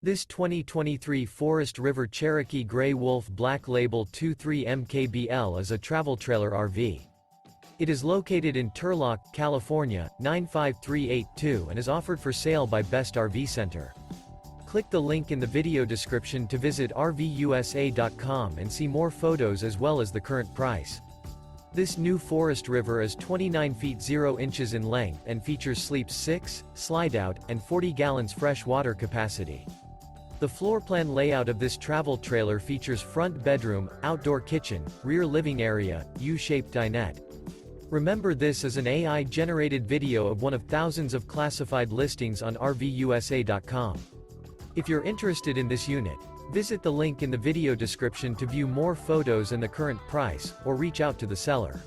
This 2023 Forest River Cherokee Grey Wolf Black Label 23 MKBL is a travel trailer RV. It is located in Turlock, California, 95382 and is offered for sale by Best RV Center. Click the link in the video description to visit RVUSA.com and see more photos as well as the current price. This new Forest River is 29 feet 0 inches in length and features sleeps 6, Slideout, and 40 gallons fresh water capacity. The floor plan layout of this travel trailer features front bedroom, outdoor kitchen, rear living area, U-shaped dinette. Remember, this is an AI-generated video of one of thousands of classified listings on RVUSA.com. If you're interested in this unit, visit the link in the video description to view more photos and the current price, or reach out to the seller.